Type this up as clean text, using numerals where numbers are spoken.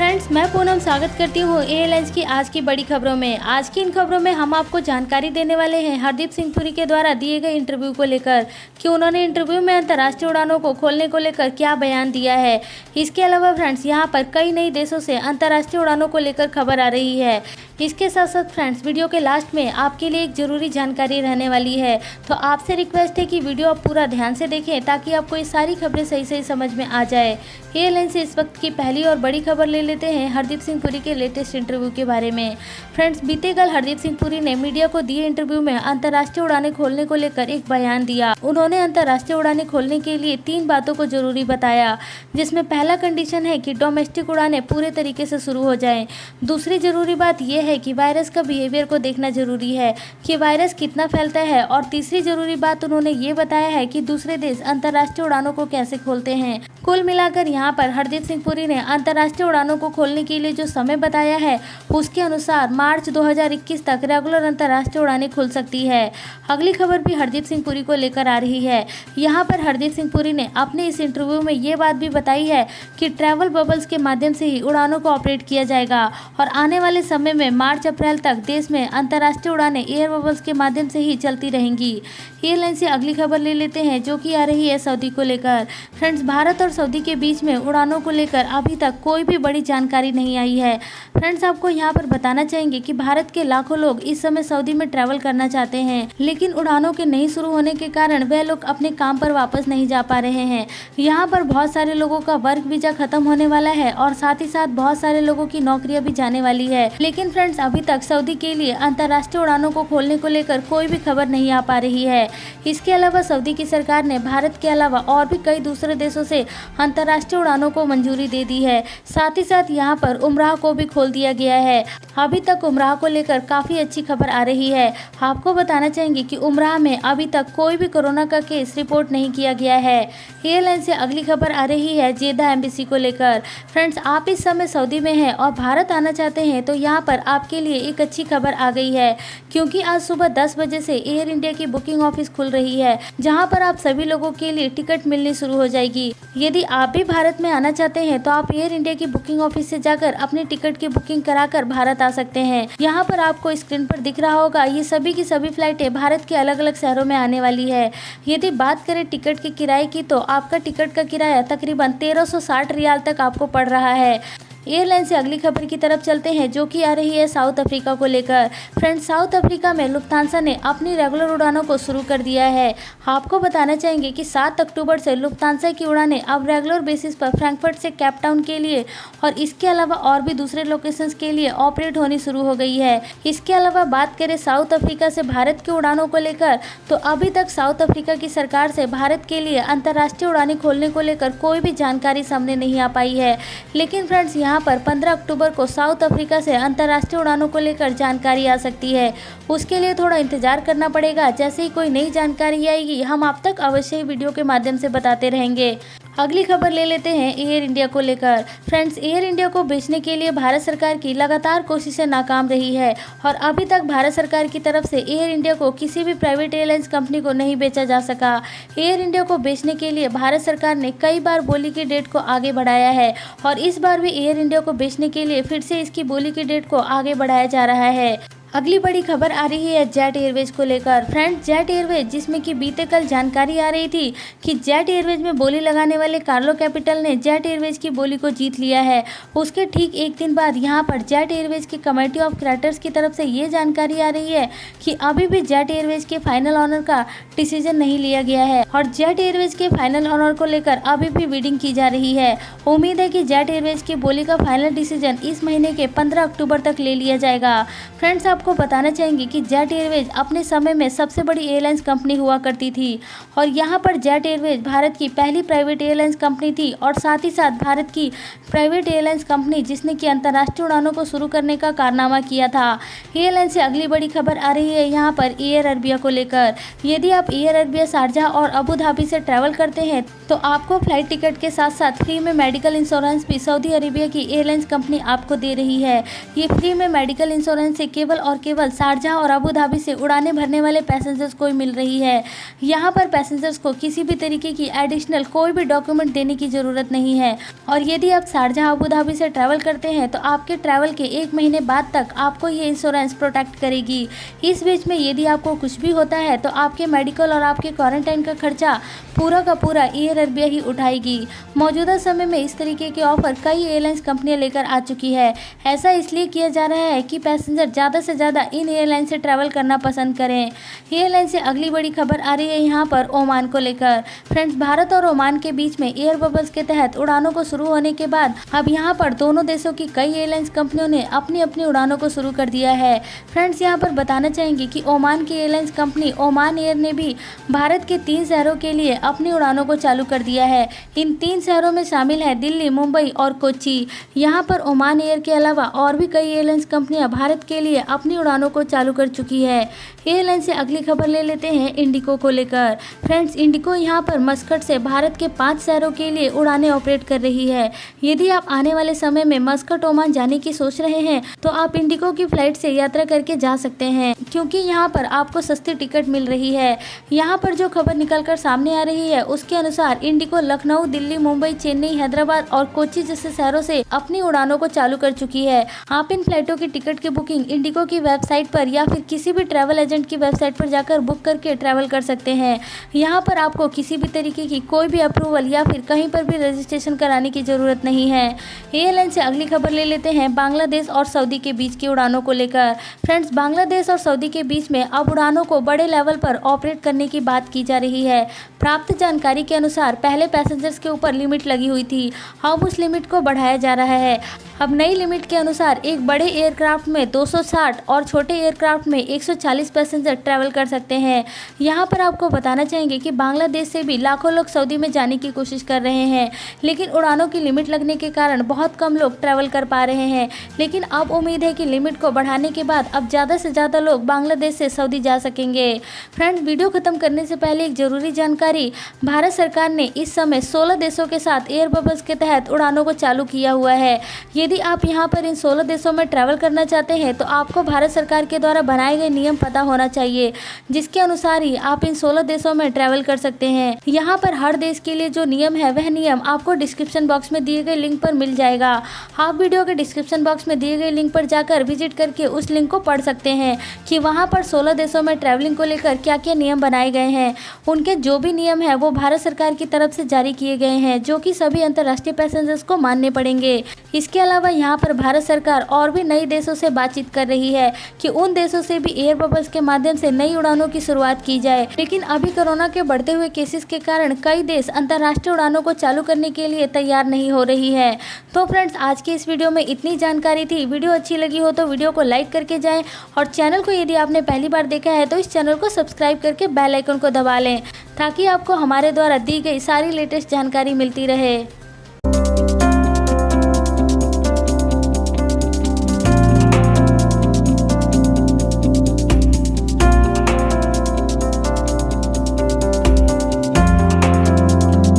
Friends, मैं पूनम स्वागत करती हूँ एयरलाइंस की आज की बड़ी खबरों में। आज की इन खबरों में हम आपको जानकारी देने वाले हैं हरदीप सिंह पुरी के द्वारा दिए गए इंटरव्यू को लेकर कि उन्होंने इंटरव्यू में अंतर्राष्ट्रीय उड़ानों को खोलने को लेकर क्या बयान दिया है। इसके अलावा फ्रेंड्स, यहाँ पर कई नई देशों से अंतर्राष्ट्रीय उड़ानों को लेकर खबर आ रही है। इसके साथ साथ फ्रेंड्स, वीडियो के लास्ट में आपके लिए एक जरूरी जानकारी रहने वाली है, तो आपसे रिक्वेस्ट है कि वीडियो आप पूरा ध्यान से देखें ताकि आपको ये सारी खबरें सही सही समझ में आ जाए। एयरलाइन से इस वक्त की पहली और बड़ी खबर ले लेते हैं हरदीप सिंह पुरी के लेटेस्ट इंटरव्यू के बारे में। फ्रेंड्स, बीते कल हरदीप सिंह पुरी ने मीडिया को दिए इंटरव्यू में अंतर्राष्ट्रीय उड़ानें खोलने को लेकर एक बयान दिया। उन्होंने अंतर्राष्ट्रीय उड़ानें खोलने के लिए 3 बातों को जरूरी बताया, जिसमें पहला कंडीशन है कि डोमेस्टिक उड़ानें पूरे तरीके से शुरू हो जाएं। दूसरी जरूरी बात यह है कि वायरस का बिहेवियर को देखना जरूरी है कि वायरस कितना फैलता है, और तीसरी जरूरी बात उन्होंने ये बताया है कि दूसरे देश अंतर्राष्ट्रीय उड़ानों को कैसे खोलते हैं। कुल मिलाकर यहाँ पर हरदीप सिंह पुरी ने अंतर्राष्ट्रीय उड़ानों को खोलने के लिए जो समय बताया है, उसके अनुसार मार्च 2021 तक रेगुलर अंतर्राष्ट्रीय उड़ानें खुल सकती है। अगली खबर भी हरदीप सिंह पुरी को लेकर आ रही है। यहाँ पर हरदीप सिंह पुरी ने अपने इस इंटरव्यू में ये बात भी बताई है कि ट्रैवल बबल्स के माध्यम से ही उड़ानों को ऑपरेट किया जाएगा, और आने वाले समय में मार्च अप्रैल तक देश में अंतर्राष्ट्रीय उड़ानें एयर बबल्स के माध्यम से ही चलती रहेंगी। एयरलाइन से अगली खबर ले लेते हैं, जो कि आ रही है सऊदी को लेकर। फ्रेंड्स, भारत और सऊदी के बीच में उड़ानों को लेकर अभी तक कोई भी बड़ी जानकारी नहीं आई है। फ्रेंड्स, आपको यहाँ पर बताना चाहेंगे कि भारत के लाखों लोग इस समय सऊदी में ट्रैवल करना चाहते हैं, लेकिन उड़ानों के नहीं शुरू होने के कारण वह लोग अपने काम पर वापस नहीं जा पा रहे हैं। यहाँ पर बहुत सारे लोगों का वर्क वीजा खत्म होने वाला है, और साथ ही साथ बहुत सारे लोगों की नौकरियां भी जाने वाली है। लेकिन फ्रेंड्स, अभी तक सऊदी के लिए अंतर्राष्ट्रीय उड़ानों को खोलने को लेकर कोई भी खबर नहीं आ पा रही है। इसके अलावा सऊदी की सरकार ने भारत के अलावा और भी कई दूसरे देशों से अंतर्राष्ट्रीय उड़ानों को मंजूरी दे दी है। साथ ही साथ यहाँ पर उमराह को भी खोल दिया गया है। अभी तक उमराह को लेकर काफी अच्छी खबर आ रही है। आपको बताना चाहेंगे कि उमराह में अभी तक कोई भी कोरोना का केस रिपोर्ट नहीं किया गया है। एयरलाइन से अगली खबर आ रही है जेद्दा एम्बेसी को लेकर। फ्रेंड्स, आप इस समय सऊदी में हैं और भारत आना चाहते हैं, तो यहाँ पर आपके लिए एक अच्छी खबर आ गई है, क्योंकि आज सुबह 10 बजे से एयर इंडिया की बुकिंग ऑफिस खुल रही है, जहाँ पर आप सभी लोगों के लिए टिकट मिलनी शुरू हो जाएगी। यदि आप भी भारत में आना चाहते हैं, तो आप एयर इंडिया की बुकिंग ऑफिस से जाकर अपने टिकट की बुकिंग कराकर भारत आ सकते हैं। यहाँ पर आपको स्क्रीन पर दिख रहा होगा, ये सभी की सभी फ्लाइटें भारत के अलग अलग शहरों में आने वाली है। यदि बात करें टिकट के किराए की, तो आपका टिकट का किराया तकरीबन 1360 रियाल तक आपको पड़ रहा है। एयरलाइन से अगली खबर की तरफ चलते हैं, जो कि आ रही है साउथ अफ्रीका को लेकर। फ्रेंड्स, साउथ अफ्रीका में लुफ्तांसा ने अपनी रेगुलर उड़ानों को शुरू कर दिया है। आपको बताना चाहेंगे कि 7 अक्टूबर से लुफ्तांसा की उड़ानें अब रेगुलर बेसिस पर फ्रैंकफर्ट से केप टाउन के लिए और इसके अलावा और भी दूसरे लोकेशंस के लिए ऑपरेट होनी शुरू हो गई है। इसके अलावा बात करें साउथ अफ्रीका से भारत की उड़ानों को लेकर, तो अभी तक साउथ अफ्रीका की सरकार से भारत के लिए अंतर्राष्ट्रीय उड़ानें खोलने को लेकर कोई भी जानकारी सामने नहीं आ पाई है। लेकिन फ्रेंड्स, यहाँ पर 15 अक्टूबर को साउथ अफ्रीका से अंतर्राष्ट्रीय उड़ानों को लेकर जानकारी आ सकती है। उसके लिए थोड़ा इंतजार करना पड़ेगा। जैसे ही कोई नई जानकारी आएगी, हम आप तक अवश्य ही वीडियो के माध्यम से बताते रहेंगे। अगली खबर ले लेते हैं एयर इंडिया को लेकर। फ्रेंड्स, एयर इंडिया को बेचने के लिए भारत सरकार की लगातार कोशिशें नाकाम रही है, और अभी तक भारत सरकार की तरफ से एयर इंडिया को किसी भी प्राइवेट एयरलाइंस कंपनी को नहीं बेचा जा सका। एयर इंडिया को बेचने के लिए भारत सरकार ने कई बार बोली की डेट को आगे बढ़ाया है, और इस बार भी एयर इंडिया को बेचने के लिए फिर से इसकी बोली की डेट को आगे बढ़ाया जा रहा है। अगली बड़ी खबर आ रही है जेट एयरवेज को लेकर। फ्रेंड्स, जेट एयरवेज, जिसमें कि बीते कल जानकारी आ रही थी कि जेट एयरवेज में बोली लगाने वाले कार्लो कैपिटल ने जेट एयरवेज की बोली को जीत लिया है, उसके ठीक एक दिन बाद यहाँ पर जेट एयरवेज की कमेटी ऑफ क्रेडिटर्स की तरफ से ये जानकारी आ रही है कि अभी भी जेट एयरवेज के फाइनल ऑनर का डिसीजन नहीं लिया गया है, और जेट एयरवेज के फाइनल ऑनर को लेकर अभी भी बिडिंग की जा रही है। उम्मीद है कि जेट एयरवेज की बोली का फाइनल डिसीजन इस महीने के 15 अक्टूबर तक ले लिया जाएगा। फ्रेंड्स, आपको बताना चाहेंगे कि जेट एयरवेज अपने समय में सबसे बड़ी एयरलाइंस कंपनी हुआ करती थी, और यहाँ पर जेट एयरवेज भारत की पहली प्राइवेट एयरलाइंस कंपनी थी, और साथ ही साथ भारत की प्राइवेट एयरलाइंस कंपनी जिसने कि अंतर्राष्ट्रीय उड़ानों को शुरू करने का कारनामा किया था। एयरलाइन से अगली बड़ी खबर आ रही है यहाँ पर एयर अरबिया को लेकर। यदि आप एयर अरबिया शारजाह और अबू धाबी से ट्रैवल करते हैं, तो आपको फ्लाइट टिकट के साथ साथ फ्री में मेडिकल इंश्योरेंस भी सऊदी अरेबिया की एयरलाइंस कंपनी आपको दे रही है। ये फ्री में मेडिकल इंश्योरेंस से केवल और केवल शारजाह और अबू धाबी से उड़ानें भरने वाले पैसेंजर्स को ही मिल रही है। यहाँ पर पैसेंजर्स को किसी भी तरीके की एडिशनल कोई भी डॉक्यूमेंट देने की ज़रूरत नहीं है और यदि आप शारजाह अबू धाबी से ट्रैवल करते हैं तो आपके ट्रैवल के 1 महीने बाद तक आपको ये इंश्योरेंस प्रोटेक्ट करेगी। इस बीच में यदि आपको कुछ भी होता है तो आपके मेडिकल और आपके क्वारंटाइन का खर्चा पूरा का पूरा एयर अरेबिया ही उठाएगी। मौजूदा समय में इस तरीके के ऑफर कई एयरलाइंस कंपनियां लेकर आ चुकी है। ऐसा इसलिए किया जा रहा है कि पैसेंजर ज़्यादा से ज़्यादा इन एयरलाइन से ट्रैवल करना पसंद करें। एयरलाइन से अगली बड़ी खबर आ रही है यहाँ पर ओमान को लेकर। फ्रेंड्स, भारत और ओमान के बीच में एयर बबल्स के तहत उड़ानों को शुरू होने के बाद अब यहाँ पर दोनों देशों की कई एयरलाइंस कंपनियों ने अपनी अपनी उड़ानों को शुरू कर दिया है। फ्रेंड्स, यहाँ पर बताना चाहेंगे कि ओमान की एयरलाइंस कंपनी ओमान एयर ने भी भारत के 3 शहरों के लिए अपनी उड़ानों को चालू कर दिया है। इन 3 शहरों में शामिल है दिल्ली, मुंबई और कोच्चि। यहाँ पर ओमान एयर के अलावा और भी कई एयरलाइंस कंपनियां भारत के लिए अपनी उड़ानों को चालू कर चुकी है। एयरलाइन से अगली खबर ले लेते हैं इंडिगो को लेकर। फ्रेंड्स, इंडिगो यहाँ पर मस्कट से भारत के 5 शहरों के लिए उड़ानें ऑपरेट कर रही है। यदि आप आने वाले समय में मस्कट ओमान जाने की सोच रहे हैं तो आप इंडिगो की फ्लाइट से यात्रा करके जा सकते हैं, क्योंकि यहाँ पर आपको सस्ती टिकट मिल रही है। यहाँ पर जो खबर निकलकर सामने आ रही है उसके अनुसार इंडिगो लखनऊ, दिल्ली, मुंबई, चेन्नई, हैदराबाद और कोच्चि जैसे शहरों से अपनी उड़ानों को चालू कर चुकी है। आप इन फ्लाइटों की टिकट की बुकिंग इंडिगो की वेबसाइट पर या फिर किसी भी ट्रैवल एजेंट की वेबसाइट पर जाकर बुक करके ट्रैवल कर सकते हैं। यहाँ पर आपको किसी भी तरीके की कोई भी अप्रूवल या फिर कहीं पर भी रजिस्ट्रेशन कराने की जरूरत नहीं है। एयरलाइन से अगली खबर ले लेते हैं बांग्लादेश और सऊदी के बीच की उड़ानों को लेकर। फ्रेंड्स, बांग्लादेश और सऊदी के बीच में अब उड़ानों को बड़े लेवल पर ऑपरेट करने की बात की जा रही है। प्राप्त जानकारी के अनुसार पहले पैसेंजर्स के ऊपर लिमिट लगी हुई थी, अब उस लिमिट को बढ़ाया जा रहा है। अब नई लिमिट के अनुसार एक बड़े एयरक्राफ्ट में 260 और छोटे एयरक्राफ्ट में 140 पैसेंजर ट्रैवल कर सकते हैं। यहाँ पर आपको बताना चाहेंगे कि बांग्लादेश से भी लाखों लोग सऊदी में जाने की कोशिश कर रहे हैं, लेकिन उड़ानों की लिमिट लगने के कारण बहुत कम लोग ट्रैवल कर पा रहे हैं। लेकिन अब उम्मीद है कि लिमिट को बढ़ाने के बाद अब ज़्यादा से ज़्यादा लोग बांग्लादेश से सऊदी जा सकेंगे। फ्रेंड्स, वीडियो खत्म करने से पहले एक ज़रूरी जानकारी। भारत सरकार ने इस समय 16 देशों के साथ एयर बबल्स के तहत उड़ानों को चालू किया हुआ है। यदि आप यहाँ पर इन 16 देशों में ट्रैवल करना चाहते हैं तो आपको भारत सरकार के द्वारा बनाए गए नियम पता होना चाहिए, जिसके अनुसार ही आप इन 16 देशों में ट्रैवल कर सकते हैं। यहाँ पर हर देश के लिए जो नियम है वह नियम आपको डिस्क्रिप्शन बॉक्स में दिए गए लिंक पर मिल जाएगा। आप वीडियो के डिस्क्रिप्शन बॉक्स में दिए गए लिंक पर जाकर विजिट करके उस लिंक को पढ़ सकते हैं कि वहाँ पर 16 देशों में ट्रैवलिंग को लेकर क्या क्या नियम बनाए गए हैं। उनके जो भी नियम है वो भारत सरकार की तरफ से जारी किए गए हैं, जो कि सभी अंतर्राष्ट्रीय पैसेंजर्स को मानने पड़ेंगे। इसके अलावा यहाँ पर भारत सरकार और भी नए देशों से बातचीत कर रही है कि उन देशों से भी एयर बबल्स के माध्यम से नई उड़ानों की शुरुआत की जाए। लेकिन अभी कोरोना के बढ़ते हुए केसेस के कारण कई देश अंतर्राष्ट्रीय उड़ानों को चालू करने के लिए तैयार नहीं हो रही है। तो फ्रेंड्स, आज की इस वीडियो में इतनी जानकारी थी। वीडियो अच्छी लगी हो तो वीडियो को लाइक करके जाएं और चैनल को यदि आपने पहली बार देखा है तो इस चैनल को सब्सक्राइब करके बेल आइकन को दबा लें, ताकि आपको हमारे द्वारा दी गई सारी लेटेस्ट जानकारी मिलती रहे।